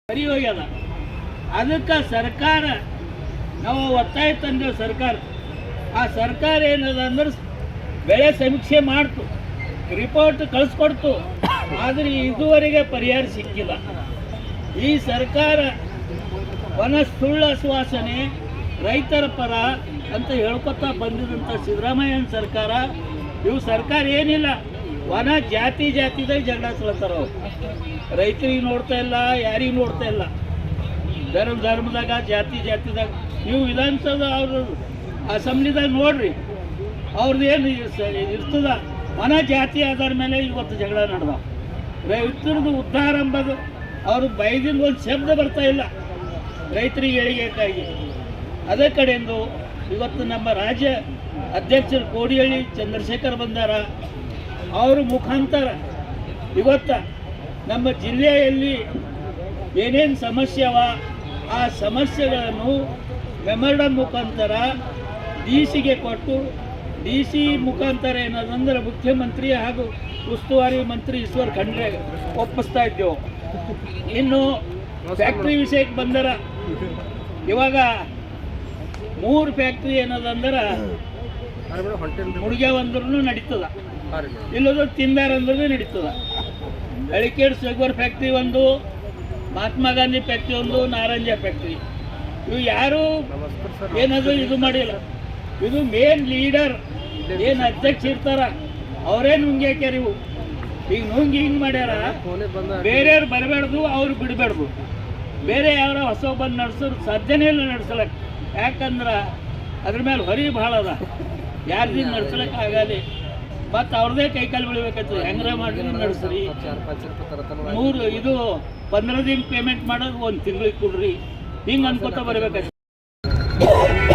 ಸರಿ ಹೋಗ್ಯದ. ಅದಕ್ಕೆ ಸರ್ಕಾರ ನಾವು ಒತ್ತಾಯ ತಂದೇವು. ಸರ್ಕಾರ ಆ ಸರ್ಕಾರ ಏನದ ಅಂದ್ರೆ ಬೆಳೆ ಸಮೀಕ್ಷೆ ಮಾಡ್ತು, ರಿಪೋರ್ಟ್ ಕಳಿಸ್ಕೊಡ್ತು, ಆದರೆ ಇದುವರೆಗೆ ಪರಿಹಾರ ಸಿಕ್ಕಿಲ್ಲ. ಈ ಸರ್ಕಾರ ವನ ಸುಳ್ಳು ಆಶ್ವಾಸನೆ, ರೈತರ ಪರ ಅಂತ ಹೇಳ್ಕೊತಾ ಬಂದಿದಂಥ ಸಿದ್ದರಾಮಯ್ಯನ ಸರ್ಕಾರ, ಇವು ಸರ್ಕಾರ ಏನಿಲ್ಲ, ವನ ಜಾತಿದಾಗ ಜಗಳ ಸಲತ್ತಾರ. ರೈತರಿಗೆ ನೋಡ್ತಾ ಇಲ್ಲ, ಯಾರಿಗೆ ನೋಡ್ತಾ ಇಲ್ಲ. ಧರ್ಮದಾಗ ಜಾತಿದಾಗ ನೀವು ವಿಧಾನಸೌಧ ಅವರು ಅಸೆಂಬ್ಲಿದಾಗ ನೋಡ್ರಿ, ಅವ್ರದ್ದು ಏನು ಇರ್ತದ, ವನ ಜಾತಿ ಆಧಾರ ಮೇಲೆ ಇವತ್ತು ಜಗಳ ನಡೆದ. ರೈತರದ್ದು ಉದ್ಧಾರ ಅಂಬೋದು ಅವ್ರ ಬೈದಿಂದ ಒಂದು ಶಬ್ದ ಬರ್ತಾ ಇಲ್ಲ ರೈತರಿಗೆ ಏಳಿಗೆಗಾಗಿ. ಅದೇ ಕಡೆಯಿಂದ ಇವತ್ತು ನಮ್ಮ ರಾಜ್ಯ ಅಧ್ಯಕ್ಷರು ಕೋಡಿಹಳ್ಳಿ ಚಂದ್ರಶೇಖರ್ ಬಂದಾರ. ಅವ್ರ ಮುಖಾಂತರ ಇವತ್ತು ನಮ್ಮ ಜಿಲ್ಲೆಯಲ್ಲಿ ಏನೇನು ಸಮಸ್ಯೆ ಅವ ಆ ಸಮಸ್ಯೆಗಳನ್ನು ಮೆಮೊರಂಡಮ್ ಮುಖಾಂತರ ಡಿ.ಸಿಗೆ ಕೊಟ್ಟು, ಡಿ.ಸಿ ಮುಖಾಂತರ ಏನದಂದ್ರೆ ಮುಖ್ಯಮಂತ್ರಿ ಹಾಗೂ ಉಸ್ತುವಾರಿ ಮಂತ್ರಿ ಈಶ್ವರ್ ಖಂಡ್ರೆ ಒಪ್ಪಿಸ್ತಾ ಇದ್ದೆವು. ಇನ್ನು ಫ್ಯಾಕ್ಟ್ರಿ ವಿಷಯಕ್ಕೆ ಬಂದರ, ಇವಾಗ 3 ಫ್ಯಾಕ್ಟ್ರಿ ಏನದಂದ್ರೆ ಮುಡ್ಗ್ಯಾವ ಅಂದ್ರೂ ನಡೀತದ, ಇಲ್ಲದ ತಿಂದಾರ ಅಂದ್ರೂ ನಡೀತದ. ಅಳಿಕೇಡ್ ಶುಗರ್ ಫ್ಯಾಕ್ಟ್ರಿ ಒಂದು, ಮಹಾತ್ಮ ಗಾಂಧಿ ಫ್ಯಾಕ್ಟ್ರಿ ಒಂದು, ನಾರಂಜ ಫ್ಯಾಕ್ಟ್ರಿ. ಇವು ಯಾರು ಏನಾದರೂ ಇದು ಮಾಡಿಲ್ಲ. ಇದು ಮೇನ್ ಲೀಡರ್ ಏನು ಅಧ್ಯಕ್ಷ ಇರ್ತಾರ ಅವರೇ ನುಂಗಿ ಹಾಕ್ಯಾರ. ಇವು ಈಗ ನುಂಗಿ ಹಿಂಗೆ ಮಾಡ್ಯಾರ. ಬೇರೆಯವ್ರು ಬರಬೇಡ್ದು, ಅವ್ರು ಬಿಡಬೇಡ್ದು. ಬೇರೆ ಯಾರ ಹೊಸ ಬಂದು ನಡೆಸೋರು ಸಾಧ್ಯನೇ ಇಲ್ಲ ನಡೆಸಲಕ್ಕೆ. ಯಾಕಂದ್ರೆ ಅದ್ರ ಮೇಲೆ ಹೊರಿ ಭಾಳ ಅದ, ಯಾರ್ದಿಂದ ನಡ್ಸಲಕ್ಕೆ ಆಗಲಿ. ಮತ್ತು ಅವ್ರದ್ದೇ ಕೈಕಾಲು ಬೆಳಿಬೇಕಾಯ್ತದೆ. ಹೆಂಗ್ರ ಮಾಡಿ ನಡೆಸ್ರಿ. 15 ದಿನ ಪೇಮೆಂಟ್ ಮಾಡೋದು 1 ತಿಂಗಳಿಗೆ ಕೊಡ್ರಿ, ಹಿಂಗೆ ಅನ್ಕೋತ ಬರಬೇಕಾಯ್ತು.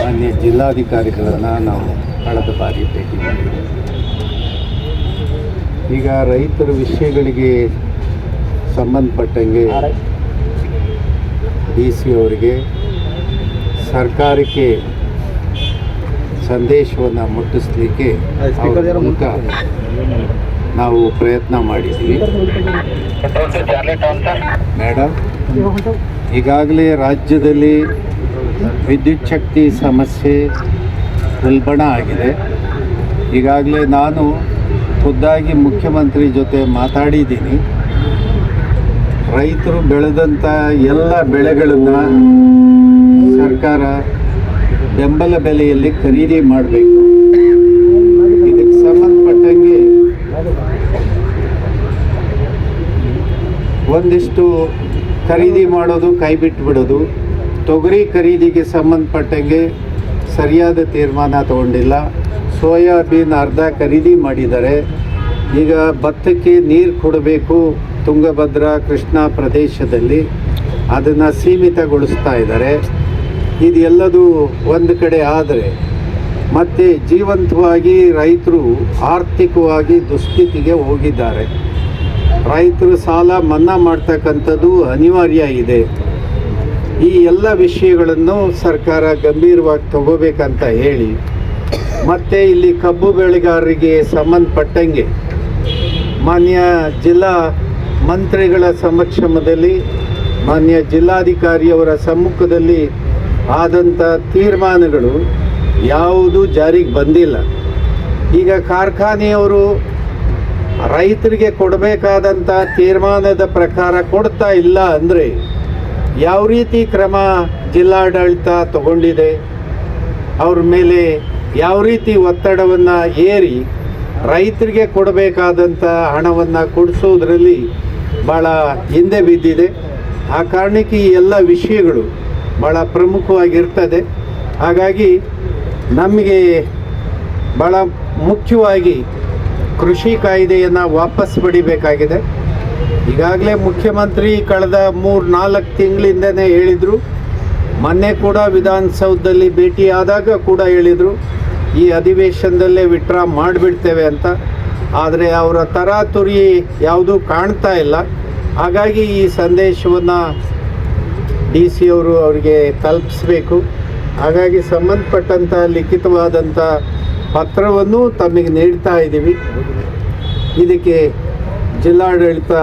ಮಾನ್ಯ ಜಿಲ್ಲಾಧಿಕಾರಿಗಳನ್ನು ನಾವು ಕಳೆದ ಬಾರಿ ಭೇಟಿ ಮಾಡಿದ್ವಿ. ಈಗ ರೈತರ ವಿಷಯಗಳಿಗೆ ಸಂಬಂಧಪಟ್ಟಂಗೆ ಡಿ.ಸಿ ಅವರಿಗೆ ಸರ್ಕಾರಕ್ಕೆ ಸಂದೇಶವನ್ನು ಮುಟ್ಟಿಸ್ಲಿಕ್ಕೆ ನಾವು ಪ್ರಯತ್ನ ಮಾಡಿದ್ವಿ. ಮೇಡಮ್, ಈಗಾಗಲೇ ರಾಜ್ಯದಲ್ಲಿ ವಿದ್ಯುತ್ ಶಕ್ತಿ ಸಮಸ್ಯೆ ಉಲ್ಬಣ ಆಗಿದೆ. ಈಗಾಗಲೇ ನಾನು ಖುದ್ದಾಗಿ ಮುಖ್ಯಮಂತ್ರಿ ಜೊತೆ ಮಾತಾಡಿದ್ದೀನಿ. ರೈತರು ಬೆಳೆದಂಥ ಎಲ್ಲ ಬೆಳೆಗಳನ್ನು ಸರ್ಕಾರ ಬೆಂಬಲ ಬೆಲೆಯಲ್ಲಿ ಖರೀದಿ ಮಾಡಬೇಕು. ಇದಕ್ಕೆ ಸಂಬಂಧಪಟ್ಟಂಗೆ ಒಂದಿಷ್ಟು ಖರೀದಿ ಮಾಡೋದು ಕೈ ಬಿಟ್ಟು ಬಿಡೋದು. ತೊಗರಿ ಖರೀದಿಗೆ ಸಂಬಂಧಪಟ್ಟಂಗೆ ಸರಿಯಾದ ತೀರ್ಮಾನ ತಗೊಂಡಿಲ್ಲ. ಸೋಯಾಬೀನ್ ಅರ್ಧ ಖರೀದಿ ಮಾಡಿದ್ದಾರೆ. ಈಗ ಭತ್ತಕ್ಕೆ ನೀರು ಕೊಡಬೇಕು ತುಂಗಭದ್ರಾ ಕೃಷ್ಣಾ ಪ್ರದೇಶದಲ್ಲಿ, ಅದನ್ನು ಸೀಮಿತಗೊಳಿಸ್ತಾ ಇದ್ದಾರೆ. ಇದೆಲ್ಲದೂ ಒಂದು ಕಡೆ ಆದರೆ ಮತ್ತು ಜೀವಂತವಾಗಿ ರೈತರು ಆರ್ಥಿಕವಾಗಿ ದುಸ್ಥಿತಿಗೆ ಹೋಗಿದ್ದಾರೆ. ರೈತರು ಸಾಲ ಮನ್ನಾ ಮಾಡ್ತಕ್ಕಂಥದ್ದು ಅನಿವಾರ್ಯ ಇದೆ. ಈ ಎಲ್ಲ ವಿಷಯಗಳನ್ನು ಸರ್ಕಾರ ಗಂಭೀರವಾಗಿ ತಗೋಬೇಕಂತ ಹೇಳಿ, ಮತ್ತು ಇಲ್ಲಿ ಕಬ್ಬು ಬೆಳೆಗಾರರಿಗೆ ಸಂಬಂಧಪಟ್ಟಂಗೆ ಮಾನ್ಯ ಜಿಲ್ಲಾ ಮಂತ್ರಿಗಳ ಸಮಕ್ಷಮದಲ್ಲಿ, ಮಾನ್ಯ ಜಿಲ್ಲಾಧಿಕಾರಿಯವರ ಸಮ್ಮುಖದಲ್ಲಿ ಆದಂಥ ತೀರ್ಮಾನಗಳು ಯಾವುದೂ ಜಾರಿಗೆ ಬಂದಿಲ್ಲ. ಈಗ ಕಾರ್ಖಾನೆಯವರು ರೈತರಿಗೆ ಕೊಡಬೇಕಾದಂಥ ತೀರ್ಮಾನದ ಪ್ರಕಾರ ಕೊಡ್ತಾ ಇಲ್ಲ ಅಂದರೆ ಯಾವ ರೀತಿ ಕ್ರಮ ಜಿಲ್ಲಾಡಳಿತ ತಗೊಂಡಿದೆ, ಅವ್ರ ಮೇಲೆ ಯಾವ ರೀತಿ ಒತ್ತಡವನ್ನು ಏರಿ ರೈತರಿಗೆ ಕೊಡಬೇಕಾದಂಥ ಹಣವನ್ನು ಕೊಡಿಸೋದ್ರಲ್ಲಿ ಭಾಳ ಹಿಂದೆ ಬಿದ್ದಿದೆ. ಆ ಕಾರಣಕ್ಕೆ ಈ ಎಲ್ಲ ವಿಷಯಗಳು ಭಾಳ ಪ್ರಮುಖವಾಗಿರ್ತದೆ. ಹಾಗಾಗಿ ನಮಗೆ ಭಾಳ ಮುಖ್ಯವಾಗಿ ಕೃಷಿ ಕಾಯ್ದೆಯನ್ನು ವಾಪಸ್ ಪಡಿಬೇಕಾಗಿದೆ. ಈಗಾಗಲೇ ಮುಖ್ಯಮಂತ್ರಿ ಕಳೆದ 3-4 ತಿಂಗಳಿಂದನೇ ಹೇಳಿದರು, ಮೊನ್ನೆ ಕೂಡ ವಿಧಾನಸೌಧದಲ್ಲಿ ಭೇಟಿಯಾದಾಗ ಕೂಡ ಹೇಳಿದರು ಈ ಅಧಿವೇಶನದಲ್ಲೇ ವಿಡ್ರಾ ಮಾಡಿಬಿಡ್ತೇವೆ ಅಂತ. ಆದರೆ ಅವರ ತರಾತುರಿ ಯಾವುದೂ ಕಾಣ್ತಾ ಇಲ್ಲ. ಹಾಗಾಗಿ ಈ ಸಂದೇಶವನ್ನು DC ಅವರು ಅವರಿಗೆ ತಲುಪಿಸಬೇಕು. ಹಾಗಾಗಿ ಸಂಬಂಧಪಟ್ಟಂಥ ಲಿಖಿತವಾದಂಥ ಪತ್ರವನ್ನು ತಮಗೆ ನೀಡ್ತಾ ಇದ್ದೀವಿ. ಇದಕ್ಕೆ ಜಿಲ್ಲಾಡಳಿತ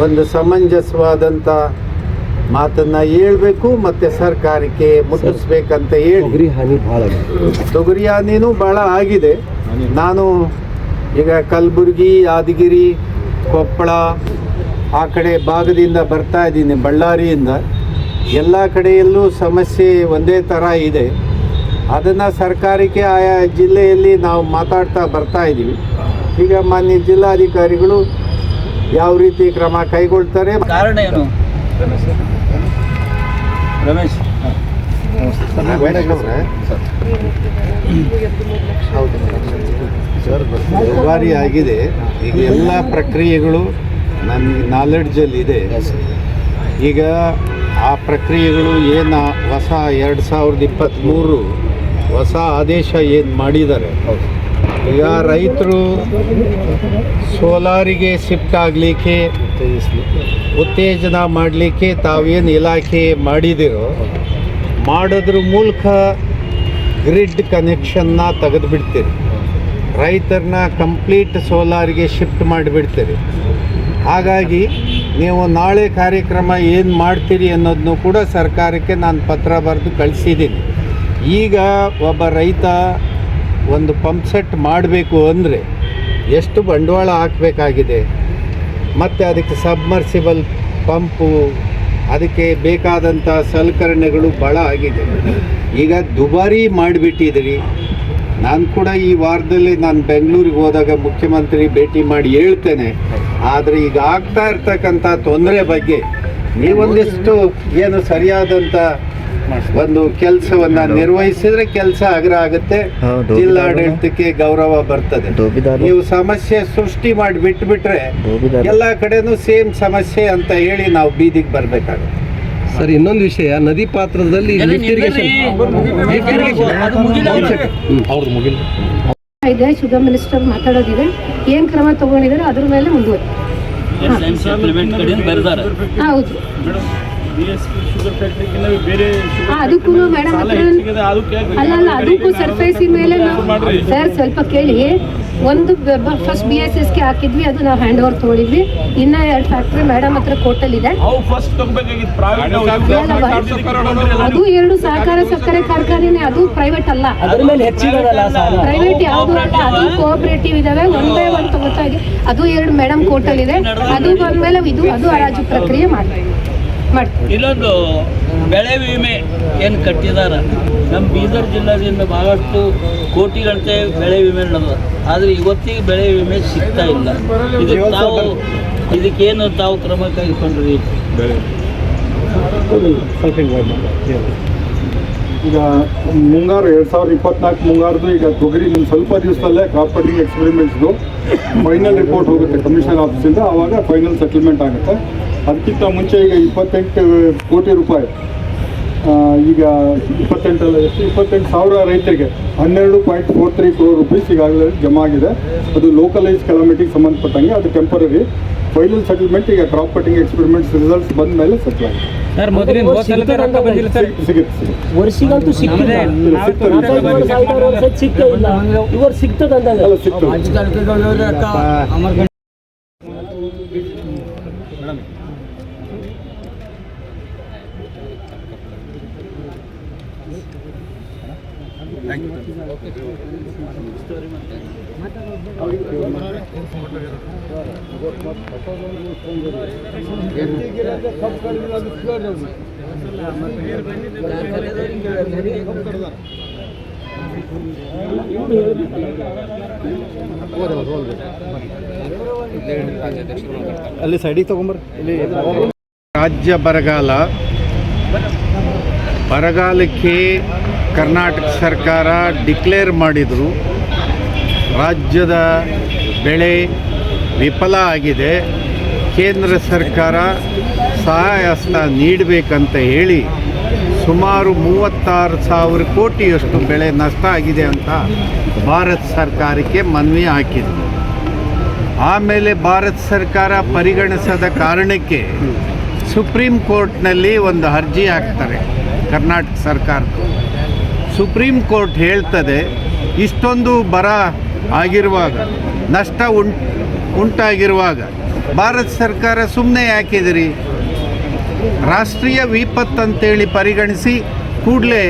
ಒಂದು ಸಮಂಜಸವಾದಂಥ ಮಾತನ್ನು ಹೇಳಬೇಕು ಮತ್ತು ಸರ್ಕಾರಕ್ಕೆ ಮುಟ್ಟಿಸ್ಬೇಕಂತ ಹೇಳಿ. ತೊಗರಿ ಹಾನಿನೂ ಭಾಳ ಆಗಿದೆ. ನಾನು ಈಗ ಕಲಬುರಗಿ, ಯಾದಗಿರಿ, ಕೊಪ್ಪಳ ಆ ಕಡೆ ಭಾಗದಿಂದ ಬರ್ತಾ ಇದ್ದೀನಿ, ಬಳ್ಳಾರಿಯಿಂದ. ಎಲ್ಲ ಕಡೆಯಲ್ಲೂ ಸಮಸ್ಯೆ ಒಂದೇ ಥರ ಇದೆ. ಅದನ್ನು ಸರ್ಕಾರಕ್ಕೆ ಆಯಾ ಜಿಲ್ಲೆಯಲ್ಲಿ ನಾವು ಮಾತಾಡ್ತಾ ಬರ್ತಾ ಇದ್ದೀವಿ. ಈಗ ಮಾನ್ಯ ಜಿಲ್ಲಾಧಿಕಾರಿಗಳು ಯಾವ ರೀತಿ ಕ್ರಮ ಕೈಗೊಳ್ತಾರೆ. ಕಾರಣ ಏನು? ರಮೇಶ್ ದುಬಾರಿ ಆಗಿದೆ. ಈಗ ಎಲ್ಲ ಪ್ರಕ್ರಿಯೆಗಳು ನಮಗೆ ನಾಲೆಡ್ಜಲ್ಲಿದೆ. ಈಗ ಆ ಪ್ರಕ್ರಿಯೆಗಳು ಏನು ಹೊಸ 2023 ಹೊಸ ಆದೇಶ ಏನು ಮಾಡಿದ್ದಾರೆ, ಈಗ ರೈತರು ಸೋಲಾರಿಗೆ ಶಿಫ್ಟ್ ಆಗಲಿಕ್ಕೆ ಉತ್ತೇಜನ ಮಾಡಲಿಕ್ಕೆ ತಾವೇನು ಇಲಾಖೆ ಮಾಡಿದಿರೋ ಮಾಡೋದ್ರ ಮೂಲಕ ಗ್ರಿಡ್ ಕನೆಕ್ಷನ್ನ ತೆಗೆದುಬಿಡ್ತೀರಿ. ರೈತರನ್ನ ಕಂಪ್ಲೀಟ್ ಸೋಲಾರಿಗೆ ಶಿಫ್ಟ್ ಮಾಡಿಬಿಡ್ತೀರಿ. ಹಾಗಾಗಿ ನೀವು ನಾಳೆ ಕಾರ್ಯಕ್ರಮ ಏನು ಮಾಡ್ತೀರಿ ಅನ್ನೋದನ್ನು ಕೂಡ ಸರ್ಕಾರಕ್ಕೆ ನಾನು ಪತ್ರ ಬರೆದು ಕಳಿಸಿದ್ದೀನಿ. ಈಗ ಒಬ್ಬ ರೈತ ಒಂದು ಪಂಪ್ ಸೆಟ್ ಮಾಡಬೇಕು ಅಂದರೆ ಎಷ್ಟು ಬಂಡವಾಳ ಹಾಕಬೇಕಾಗಿದೆ, ಮತ್ತು ಅದಕ್ಕೆ ಸಬ್ಮರ್ಸಿಬಲ್ ಪಂಪು, ಅದಕ್ಕೆ ಬೇಕಾದಂಥ ಸಲಕರಣೆಗಳು ಭಾಳ ಆಗಿದೆ. ಈಗ ದುಬಾರಿ ಮಾಡಿಬಿಟ್ಟಿದ್ದೀರಿ. ನಾನು ಕೂಡ ಈ ವಾರದಲ್ಲಿ ನಾನು ಬೆಂಗಳೂರಿಗೆ ಹೋದಾಗ ಮುಖ್ಯಮಂತ್ರಿ ಭೇಟಿ ಮಾಡಿ ಹೇಳ್ತೇನೆ. ಆದರೆ ಈಗ ಆಗ್ತಾ ಇರ್ತಕ್ಕಂಥ ತೊಂದರೆ ಬಗ್ಗೆ ನೀವೊಂದಿಷ್ಟು ಏನು ಸರಿಯಾದಂಥ ಒಂದು ಕೆಲಸವನ್ನು ನಿರ್ವಹಿಸಿದ್ರೆ ಕೆಲಸ ಅಗ್ರ ಆಗುತ್ತೆ, ಜಿಲ್ಲಾಡಳಿತಕ್ಕೆ ಗೌರವ ಬರ್ತದೆ. ನೀವು ಸಮಸ್ಯೆ ಸೃಷ್ಟಿ ಮಾಡಿ ಬಿಟ್ಬಿಟ್ರೆ ಎಲ್ಲ ಕಡೆನೂ ಸೇಮ್ ಸಮಸ್ಯೆ ಅಂತ ಹೇಳಿ ನಾವು ಬೀದಿಗೆ ಬರಬೇಕಾಗುತ್ತೆ. ಸರ್, ಇನ್ನೊಂದು ವಿಷಯ, ನದಿ ಪಾತ್ರದಲ್ಲಿ ಇದೆ, ಶುಗರ್ ಮಿನಿಸ್ಟರ್ ಮಾತಾಡೋದಿದೆ, ಏನ್ ಕ್ರಮ ತಗೊಂಡಿದ್ದಾರೆ ಅದ್ರ ಮೇಲೆ ಮುಂದುವರಿ. ಹೌದು, ಅದಕ್ಕೂ ಮೇಡಮ್ ಅಲ್ಲ ಅದಕ್ಕೂ ಸರ್ಫೇಸಿ ಮೇಲೆ ನಾವು ಸರ್ ಸ್ವಲ್ಪ ಕೇಳಿ, ಒಂದು ಫಸ್ಟ್ BSSಗೆ ಹಾಕಿದ್ವಿ, ಅದು ನಾವು ಹ್ಯಾಂಡ್ ಓವರ್ ತೊಗೊಂಡಿದ್ವಿ. ಇನ್ನ 2 ಫ್ಯಾಕ್ಟ್ರಿ ಮೇಡಮ್ ಹತ್ರ ಕೋರ್ಟಲ್ಲಿದೆ. ಅದು 2 ಸಹಕಾರ ಸಕ್ಕರೆ ಕಾರ್ಖಾನೆ, ಅದು ಪ್ರೈವೇಟ್ ಅಲ್ಲ, ಪ್ರೈವೇಟ್ ಯಾವುದು ಅಲ್ಲ, ಅದು ಕೋಆಪರೇಟಿವ್ ಇದಾವೆ. 1 by 1 ತಗೋತಾ ಇದೆ. ಅದು 2 ಮೇಡಮ್ ಕೋರ್ಟಲ್ಲಿದೆ. ಅದು ಬಂದ್ಮೇಲೆ ಅದು ಹರಾಜು ಪ್ರಕ್ರಿಯೆ ಮಾಡ್ತೀವಿ. ಇಲ್ಲೊಂದು ಬೆಳೆ ವಿಮೆ ಏನು ಕಟ್ಟಿದಾರ, ನಮ್ಮ ಬೀದರ್ ಜಿಲ್ಲೆಯಿಂದ ಬಹಳಷ್ಟು ಕೋಟಿಗಂತೆ ಬೆಳೆ ವಿಮೆ ನಡೆದ, ಆದರೆ ಇವತ್ತಿಗೆ ಬೆಳೆ ವಿಮೆ ಸಿಗ್ತಾ ಇಲ್ಲ. ಇದಕ್ಕೇನು ತಾವು ಕ್ರಮ ಕೈಗೊಂಡ್ರಿ? ಈಗ ಮುಂಗಾರು 2024 ಮುಂಗಾರದು ಈಗ ತೊಗರಿ ನಿಮ್ಮ ಸ್ವಲ್ಪ ದಿವಸದಲ್ಲೇ ಕ್ರಾಪ್ ಕಟಿಂಗ್ ಎಕ್ಸ್ಪೆರಿಮೆಂಟ್ಸ್ದು ಫೈನಲ್ ರಿಪೋರ್ಟ್ ಹೋಗುತ್ತೆ ಕಮಿಷನರ್ ಆಫೀಸಿಂದ, ಆವಾಗ ಫೈನಲ್ ಸೆಟಲ್ಮೆಂಟ್ ಆಗುತ್ತೆ. ಅದಕ್ಕಿಂತ ಮುಂಚೆ ಈಗ 28 ಕೋಟಿ ರೂಪಾಯಿ ಈಗ 28,000 ರೈತರಿಗೆ 12.43 crore rupees ಈಗಾಗಲೇ ಜಮಾ ಆಗಿದೆ. ಅದು ಲೋಕಲೈಸ್ ಕೆಲಾಮಿಟಿಗೆ ಸಂಬಂಧಪಟ್ಟಂಗೆ, ಅದು ಟೆಂಪರರಿ. ಫೈನಲ್ ಸೆಟಲ್ಮೆಂಟ್ ಈಗ ಕ್ರಾಪ್ ಕಟಿಂಗ್ ಎಕ್ಸ್ಪೆರಿಮೆಂಟ್ಸ್ ರಿಸಲ್ಟ್ಸ್ ಬಂದ ಮೇಲೆ ಸೆಟ್ಲ್ ಆಗಿದೆ. ಸರ್ ಮೊದಲಿನ ಸಿಗುತ್ತೆ. ವರ್ಷಿಗಂತೂ ಸಿಕ್ಕಿದೆ, ಸಿಕ್ಕೇ ಇಲ್ಲ. ಇವರು ಸಿಗ್ತದಂದಾಗ ಅಲ್ಲ, ಸಿಗ್ತದೆ. ಅಲ್ಲಿ ಸೈಡಿಗೆ ತಗೊಂಬರ್ರಿ. ಇಲ್ಲಿ ರಾಜ್ಯ ಬರಗಾಲಕ್ಕೆ ಕರ್ನಾಟಕ ಸರ್ಕಾರ ಡಿಕ್ಲೇರ್ ಮಾಡಿದರು. ರಾಜ್ಯದ ಬೆಳೆ ವಿಫಲ ಆಗಿದೆ. ಕೇಂದ್ರ ಸರ್ಕಾರ ಸಹಾಯ ಹಸ್ತ ನೀಡಬೇಕಂತ ಹೇಳಿ ಸುಮಾರು 36,000 ಕೋಟಿಯಷ್ಟು ಬೆಳೆ ನಷ್ಟ ಆಗಿದೆ ಅಂತ ಭಾರತ ಸರ್ಕಾರಕ್ಕೆ ಮನವಿ ಹಾಕಿದೆ. ಆಮೇಲೆ ಭಾರತ ಸರ್ಕಾರ ಪರಿಗಣಿಸದ ಕಾರಣಕ್ಕೆ ಸುಪ್ರೀಂ ಕೋರ್ಟ್ನಲ್ಲಿ ಒಂದು ಅರ್ಜಿ ಹಾಕ್ತಾರೆ ಕರ್ನಾಟಕ ಸರ್ಕಾರಕ್ಕೆ. ಸುಪ್ರೀಂ ಕೋರ್ಟ್ ಹೇಳ್ತದೆ, ಇಷ್ಟೊಂದು ಬರ ಆಗಿರುವಾಗ, ನಷ್ಟ ಉಂಟಾಗಿರುವಾಗ ಭಾರತ ಸರ್ಕಾರ ಸುಮ್ಮನೆ ಯಾಕಿದಿರಿ, ರಾಷ್ಟ್ರೀಯ ವಿಪತ್ತು ಅಂತೇಳಿ ಪರಿಗಣಿಸಿ ಕೂಡಲೇ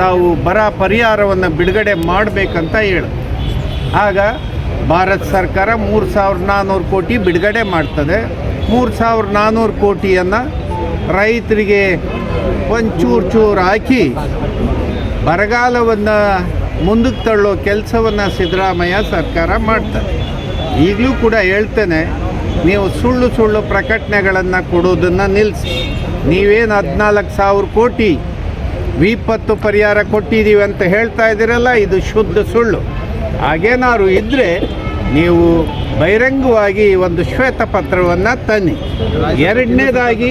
ತಾವು ಬರ ಪರಿಹಾರವನ್ನು ಬಿಡುಗಡೆ ಮಾಡಬೇಕಂತ ಹೇಳಿ ಆಗ ಭಾರತ ಸರ್ಕಾರ 3,400 ಕೋಟಿ ಬಿಡುಗಡೆ ಮಾಡ್ತದೆ. 3,400 ಕೋಟಿಯನ್ನು ರೈತರಿಗೆ ಚೂರು ಹಾಕಿ ಬರಗಾಲವನ್ನು ಮುಂದಕ್ಕೆ ತಳ್ಳೋ ಕೆಲಸವನ್ನು ಸಿದ್ದರಾಮಯ್ಯ ಸರ್ಕಾರ ಮಾಡ್ತಾರೆ. ಈಗಲೂ ಕೂಡ ಹೇಳ್ತೇನೆ, ನೀವು ಸುಳ್ಳು ಪ್ರಕಟಣೆಗಳನ್ನು ಕೊಡೋದನ್ನು ನಿಲ್ಲಿಸಿ. ನೀವೇನು 14,000 ಕೋಟಿ ವಿಪತ್ತು ಪರಿಹಾರ ಕೊಟ್ಟಿದ್ದೀವಿ ಅಂತ ಹೇಳ್ತಾ ಇದ್ದೀರಲ್ಲ, ಇದು ಶುದ್ಧ ಸುಳ್ಳು. ಹಾಗೇನಾದ್ರು ಇದ್ದರೆ ನೀವು ಬಹಿರಂಗವಾಗಿ ಒಂದು ಶ್ವೇತಪತ್ರವನ್ನು ತನ್ನಿ. ಎರಡನೇದಾಗಿ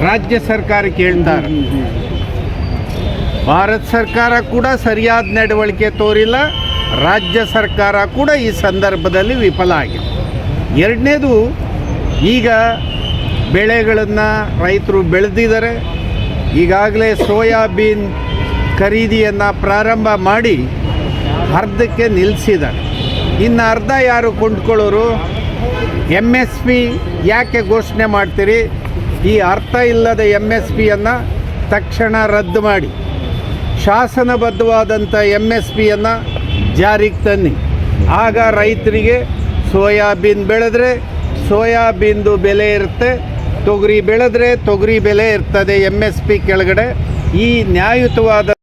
ರಾಜ್ಯ ಸರ್ಕಾರಕ್ಕೆ ಹೇಳ್ತಾರೆ, ಭಾರತ ಸರ್ಕಾರ ಕೂಡ ಸರಿಯಾದ ನಡವಳಿಕೆ ತೋರಿಲ್ಲ, ರಾಜ್ಯ ಸರ್ಕಾರ ಕೂಡ ಈ ಸಂದರ್ಭದಲ್ಲಿ ವಿಫಲ ಆಗಿದೆ. ಎರಡನೇದು, ಈಗ ಬೆಳೆಗಳನ್ನು ರೈತರು ಬೆಳೆದಿದ್ದಾರೆ. ಈಗಾಗಲೇ ಸೋಯಾಬೀನ್ ಖರೀದಿಯನ್ನು ಪ್ರಾರಂಭ ಮಾಡಿ ಅರ್ಧಕ್ಕೆ ನಿಲ್ಲಿಸಿದ್ದಾರೆ. ಇನ್ನು ಅರ್ಧ ಯಾರು ಕೊಂಡ್ಕೊಳ್ಳೋರು? MSP ಯಾಕೆ ಘೋಷಣೆ ಮಾಡ್ತೀರಿ? ಈ ಅರ್ಥ ಇಲ್ಲದ MSPಯನ್ನು ತಕ್ಷಣ ರದ್ದು ಮಾಡಿ ಶಾಸನಬದ್ಧವಾದಂಥ MSPಯನ್ನು ಜಾರಿಗೆ ತನ್ನಿ. ಆಗ ರೈತರಿಗೆ ಸೋಯಾಬೀನ್ ಬೆಳೆದ್ರೆ ಸೋಯಾಬೀನ್ದು ಬೆಲೆ ಇರುತ್ತೆ, ತೊಗರಿ ಬೆಳೆದ್ರೆ ತೊಗರಿ ಬೆಲೆ ಇರ್ತದೆ MSP ಕೆಳಗಡೆ. ಈ ನ್ಯಾಯಯುತವಾದ